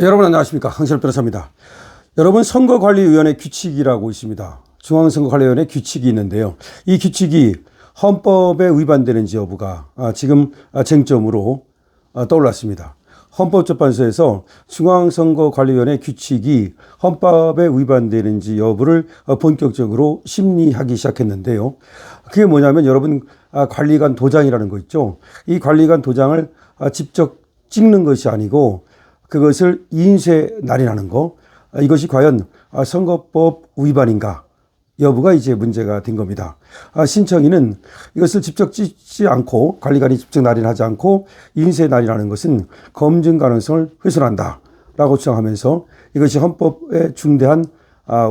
여러분 안녕하십니까, 황신업 변호사입니다. 여러분, 선거관리위원회 규칙이라고 있습니다. 중앙선거관리위원회 규칙이 있는데요. 이 규칙이 헌법에 위반되는지 여부가 지금 쟁점으로 떠올랐습니다. 헌법재판소에서 중앙선거관리위원회 규칙이 헌법에 위반되는지 여부를 본격적으로 심리하기 시작했는데요. 그게 뭐냐면, 여러분, 관리관 도장이라는 거 있죠. 이 관리관 도장을 직접 찍는 것이 아니고 그것을 인쇄 날인하는 거, 이것이 과연 선거법 위반인가 여부가 이제 문제가 된 겁니다. 신청인은 이것을 직접 찍지 않고, 관리관이 직접 날인하지 않고 인쇄 날인하는 것은 검증 가능성을 훼손한다라고 주장하면서 이것이 헌법에 중대한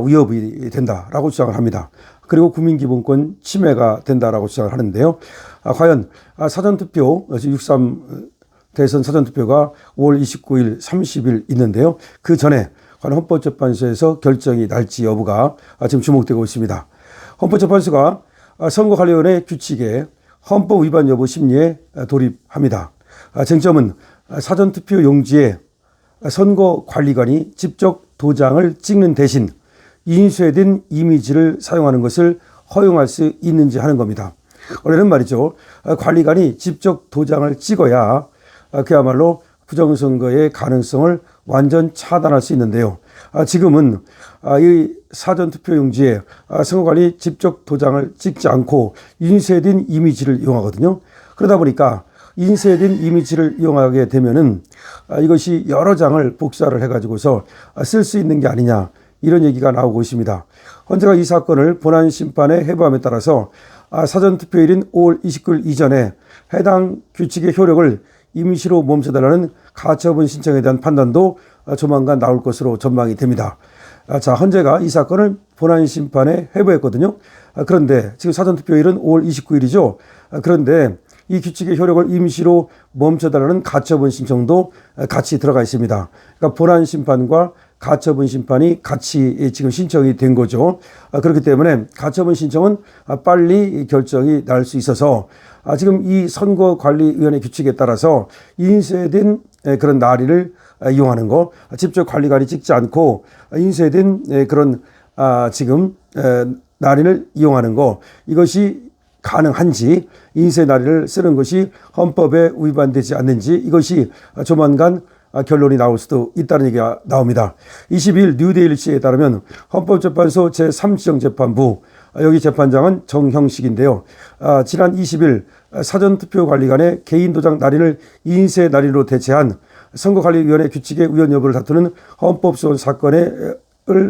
위협이 된다라고 주장을 합니다. 그리고 국민기본권 침해가 된다라고 주장을 하는데요. 과연 사전투표 6.3 대선 사전투표가 5월 29일, 30일 있는데요. 그 전에 헌법재판소에서 결정이 날지 여부가 지금 주목되고 있습니다. 헌법재판소가 선거관리위원회 규칙에 헌법 위반 여부 심리에 돌입합니다. 쟁점은 사전투표 용지에 선거관리관이 직접 도장을 찍는 대신 인쇄된 이미지를 사용하는 것을 허용할 수 있는지 하는 겁니다. 원래는 말이죠, 관리관이 직접 도장을 찍어야 그야말로 부정선거의 가능성을 완전 차단할 수 있는데요. 지금은 이 사전투표용지에 선거관이 직접 도장을 찍지 않고 인쇄된 이미지를 이용하거든요. 그러다 보니까 인쇄된 이미지를 이용하게 되면은 이것이 여러 장을 복사를 해가지고서 쓸 수 있는 게 아니냐, 이런 얘기가 나오고 있습니다. 헌재가 이 사건을 본안심판에 해부함에 따라서 사전투표일인 5월 29일 이전에 해당 규칙의 효력을 임시로 멈춰달라는 가처분 신청에 대한 판단도 조만간 나올 것으로 전망이 됩니다. 자, 헌재가 이 사건을 본안심판에 해부했거든요. 그런데 지금 사전투표일은 5월 29일이죠. 그런데 이 규칙의 효력을 임시로 멈춰달라는 가처분 신청도 같이 들어가 있습니다. 그러니까 본안심판과 가처분 심판이 같이 지금 신청이 된 거죠. 그렇기 때문에 가처분 신청은 빨리 결정이 날 수 있어서 지금 이 선거관리위원회 규칙에 따라서 인쇄된 그런 날인을 이용하는 거, 직접 관리관이 찍지 않고 인쇄된 그런 지금 날인을 이용하는 거, 이것이 가능한지, 인쇄 날인을 쓰는 것이 헌법에 위반되지 않는지, 이것이 조만간 결론이 나올 수도 있다는 얘기가 나옵니다. 22일 뉴데일리시에 따르면 헌법재판소 제3지정재판부, 여기 재판장은 정형식인데요. 지난 20일 사전투표관리관의 개인도장 날인을 인쇄 날인으로 대체한 선거관리위원회 규칙의 위헌 여부를 다투는 헌법소원 사건을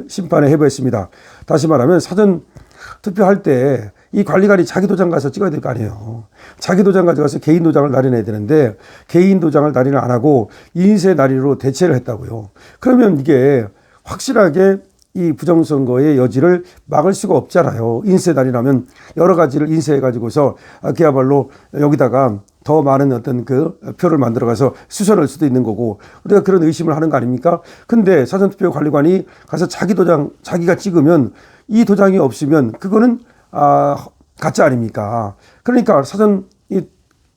심판에 해부했습니다. 다시 말하면 사전투표할 때 이 관리관이 자기 도장 가서 찍어야 될 거 아니에요. 자기 도장 가져가서 개인 도장을 날인해야 되는데 개인 도장을 날인을 안 하고 인쇄 날인으로 대체를 했다고요. 그러면 이게 확실하게 이 부정선거의 여지를 막을 수가 없잖아요. 인쇄 날인하면 여러 가지를 인쇄해 가지고서 그야말로 여기다가 더 많은 어떤 그 표를 만들어 가서 수선할 수도 있는 거고, 우리가 그런 의심을 하는 거 아닙니까? 근데 사전투표 관리관이 가서 자기 도장 자기가 찍으면, 이 도장이 없으면 그거는 가짜 아닙니까? 그러니까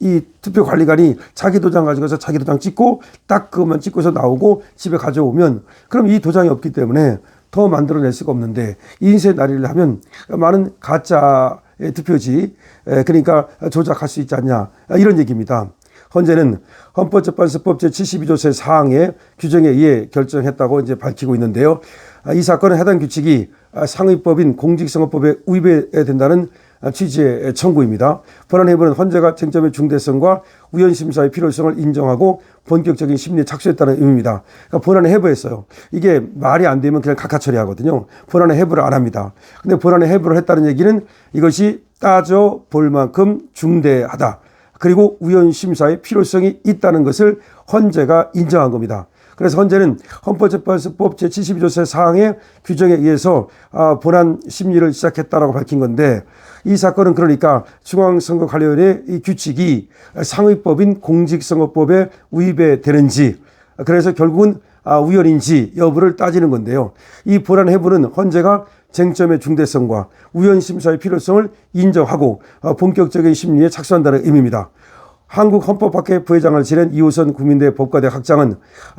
이 투표 관리관이 자기 도장 가지고서 자기 도장 찍고 딱 그것만 찍고서 나오고 집에 가져오면, 그럼 이 도장이 없기 때문에 더 만들어낼 수가 없는데, 인쇄 날인을 하면 많은 가짜의 투표지, 그러니까 조작할 수 있지 않냐, 이런 얘기입니다. 헌재는 헌법재판소법 제72조 제4항의 규정에 의해 결정했다고 이제 밝히고 있는데요. 이 사건은 해당 규칙이 상위법인 공직선거법에 위배된다는 취지의 청구입니다. 본안 해부는 헌재가 쟁점의 중대성과 우연심사의 필요성을 인정하고 본격적인 심리에 착수했다는 의미입니다. 그러니까 본안에 해부했어요. 이게 말이 안 되면 그냥 각하 처리하거든요. 본안에 해부를 안 합니다. 근데 본안에 해부를 했다는 얘기는 이것이 따져 볼 만큼 중대하다, 그리고 우연심사의 필요성이 있다는 것을 헌재가 인정한 겁니다. 그래서 헌재는 헌법재판소법 제72조 제4항의 규정에 의해서 본안 심리를 시작했다라고 밝힌 건데, 이 사건은 그러니까 중앙선거관리위원회 이 규칙이 상위법인 공직선거법에 위배되는지, 그래서 결국은 우연인지 여부를 따지는 건데요. 이 본안 해부는 헌재가 쟁점의 중대성과 우연심사의 필요성을 인정하고 본격적인 심리에 착수한다는 의미입니다. 한국헌법학회 부회장을 지낸 이호선 국민대 법과대 학장은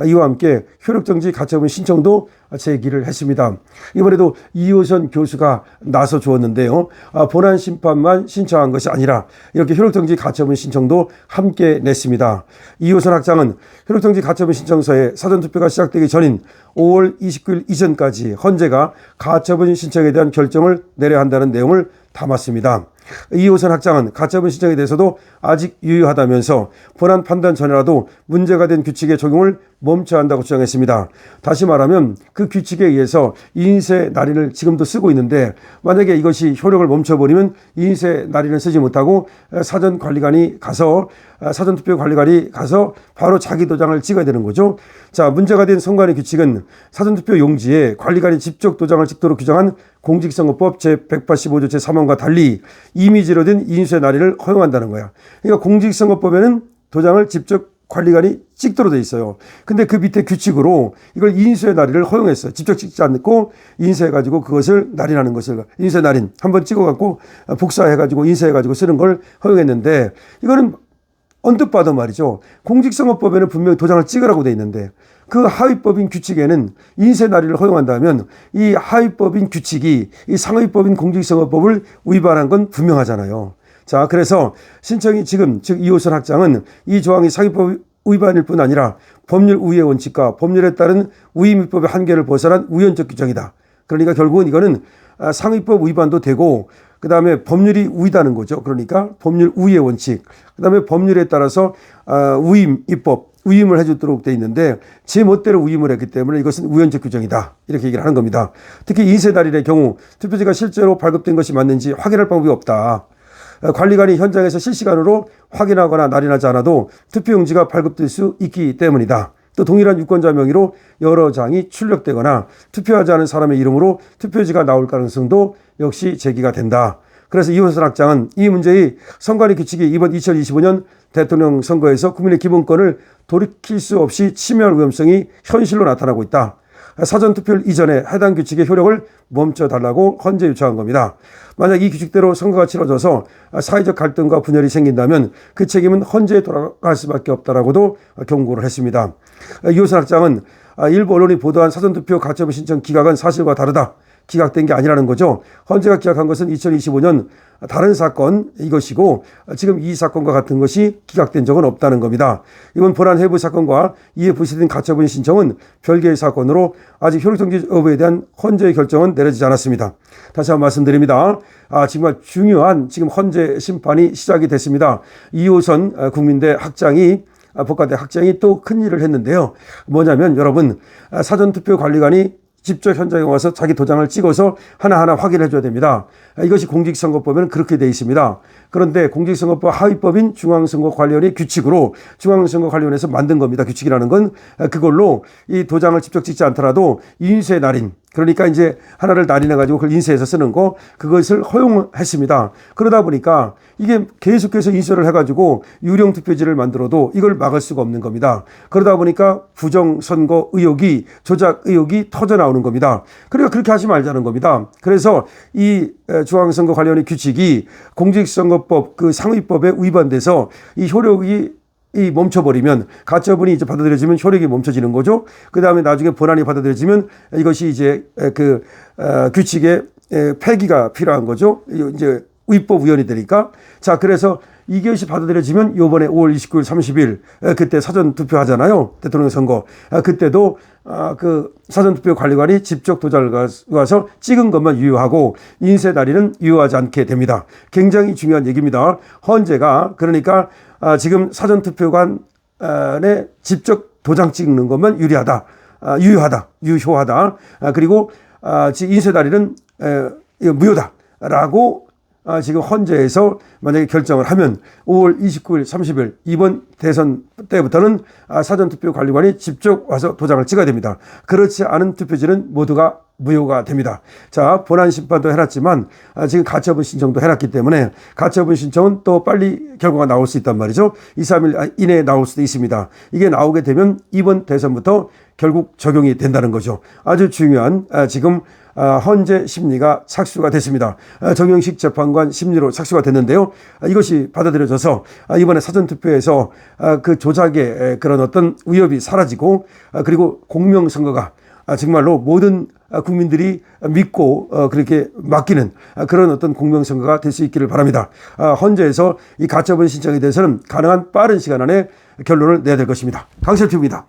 이와 함께 효력정지 가처분 신청도 제기를 했습니다. 이번에도 이호선 교수가 나서 주었는데요. 본안 심판만 신청한 것이 아니라 이렇게 효력정지 가처분 신청도 함께 냈습니다. 이호선 학장은 효력정지 가처분 신청서에 사전투표가 시작되기 전인 5월 29일 이전까지 헌재가 가처분 신청에 대한 결정을 내려야 한다는 내용을 담았습니다. 이호선 학장은 가처분 신청에 대해서도 아직 유효하다면서 본안 판단 전이라도 문제가 된 규칙의 적용을 멈춰야 한다고 주장했습니다. 다시 말하면 그 규칙에 의해서 이인세 날인을 지금도 쓰고 있는데 만약에 이것이 효력을 멈춰버리면 이인세 날인을 쓰지 못하고 사전투표관리관이 가서 바로 자기 도장을 찍어야 되는 거죠. 자, 문제가 된 선관위 규칙은 사전투표 용지에 관리관이 직접 도장을 찍도록 규정한 공직선거법 제185조 제3항과 달리 이미지로 된 이인수의 날인을 허용한다는 거야. 그러니까 공직선거법에는 도장을 직접 관리관이 찍도록 돼 있어요. 근데 그 밑에 규칙으로 이걸 이인수의 날인을 허용했어요. 직접 찍지 않고 인쇄해가지고 그것을 날인하는 것을 인쇄 날인 한번 찍어갖고 복사해가지고 인쇄해가지고 쓰는 걸 허용했는데 이거는 언뜻 봐도 말이죠. 공직선거법에는 분명히 도장을 찍으라고 돼 있는데 그 하위법인 규칙에는 인쇄 날인을 허용한다면 이 하위법인 규칙이 이 상위법인 공직선거법을 위반한 건 분명하잖아요. 자, 그래서 신청이 지금 즉 이호선 학장은 이 조항이 상위법 위반일 뿐 아니라 법률 우위의 원칙과 법률에 따른 우위민법의 한계를 벗어난 우연적 규정이다. 그러니까 결국은 이거는 상위법 위반도 되고 그 다음에 법률이 우위다는 거죠. 그러니까 법률 우위의 원칙, 그 다음에 법률에 따라서 우임 입법, 우임을 해주도록 돼 있는데 제 멋대로 우임을 했기 때문에 이것은 우연적 규정이다. 이렇게 얘기를 하는 겁니다. 특히 인쇄 날인의 경우 투표지가 실제로 발급된 것이 맞는지 확인할 방법이 없다. 관리관이 현장에서 실시간으로 확인하거나 날인하지 않아도 투표용지가 발급될 수 있기 때문이다. 또 동일한 유권자 명의로 여러 장이 출력되거나 투표하지 않은 사람의 이름으로 투표지가 나올 가능성도 역시 제기가 된다. 그래서 이호선 학장은 이 문제의 선관위 규칙이 이번 2025년 대통령 선거에서 국민의 기본권을 돌이킬 수 없이 침해할 위험성이 현실로 나타나고 있다. 사전투표 이전에 해당 규칙의 효력을 멈춰달라고 헌재 요청한 겁니다. 만약 이 규칙대로 선거가 치러져서 사회적 갈등과 분열이 생긴다면 그 책임은 헌재에 돌아갈 수밖에 없다라고도 경고를 했습니다. 이호선 학장은 일부 언론이 보도한 사전투표 가처분 신청 기각은 사실과 다르다. 기각된 게 아니라는 거죠. 헌재가 기각한 것은 2025년 다른 사건 이것이고 지금 이 사건과 같은 것이 기각된 적은 없다는 겁니다. 이번 본안 해부 사건과 이에 부시된 가처분 신청은 별개의 사건으로 아직 효력정지 여부에 대한 헌재의 결정은 내려지지 않았습니다. 다시 한번 말씀드립니다. 정말 중요한 지금 헌재 심판이 시작이 됐습니다. 이호선 국민대 학장이 법과대 학장이 또 큰일을 했는데요. 뭐냐면 여러분 사전투표 관리관이 직접 현장에 와서 자기 도장을 찍어서 하나하나 확인해 줘야 됩니다. 이것이 공직선거법에는 그렇게 되어 있습니다. 그런데 공직선거법 하위법인 중앙선거관리원의 규칙으로 중앙선거관리원에서 만든 겁니다. 규칙이라는 건 그걸로 이 도장을 직접 찍지 않더라도 인쇄 날인, 그러니까 이제 하나를 날인해 가지고 그걸 인쇄해서 쓰는 거, 그것을 허용했습니다. 그러다 보니까 이게 계속해서 인쇄를 해가지고 유령 투표지를 만들어도 이걸 막을 수가 없는 겁니다. 그러다 보니까 부정선거 의혹이, 조작 의혹이 터져 나오는 겁니다. 그러니까 그렇게 하지 말자는 겁니다. 그래서 이 중앙선거관리원의 규칙이 공직선거법 그 상위법에 위반돼서 이 효력이 멈춰버리면 가처분이 이제 받아들여지면 효력이 멈춰지는 거죠. 그 다음에 나중에 본안이 받아들여지면 이것이 이제 규칙의 폐기가 필요한 거죠. 이제 위법 위헌이 되니까. 자, 그래서 이것이 받아들여지면 요번에 5월 29일, 30일 그때 사전투표 하잖아요. 대통령 선거. 그때도 그 사전투표 관리관이 직접 도장을 가서 찍은 것만 유효하고 인쇄 날인은 유효하지 않게 됩니다. 굉장히 중요한 얘기입니다. 헌재가 그러니까 지금 사전투표관에 직접 도장 찍는 것만 유효하다. 그리고 인쇄 날인은 무효다라고 지금 헌재에서 만약에 결정을 하면 5월 29일, 30일 이번 대선 때부터는 사전투표 관리관이 직접 와서 도장을 찍어야 됩니다. 그렇지 않은 투표지는 모두가 무효가 됩니다. 자, 본안 심판도 해놨지만 지금 가처분 신청도 해놨기 때문에 가처분 신청은 또 빨리 결과가 나올 수 있단 말이죠. 2, 3일 이내에 나올 수도 있습니다. 이게 나오게 되면 이번 대선부터 결국 적용이 된다는 거죠. 아주 중요한 지금 헌재 심리가 착수가 됐습니다. 정영식 재판관 심리로 착수가 됐는데요. 이것이 받아들여져서 이번에 사전투표에서 그 조작의 그런 어떤 위협이 사라지고 그리고 공명선거가 정말로 모든 국민들이 믿고 그렇게 맡기는 그런 어떤 공명선거가 될 수 있기를 바랍니다. 헌재에서 이 가처분 신청에 대해서는 가능한 빠른 시간 안에 결론을 내야 될 것입니다. 강철TV입니다.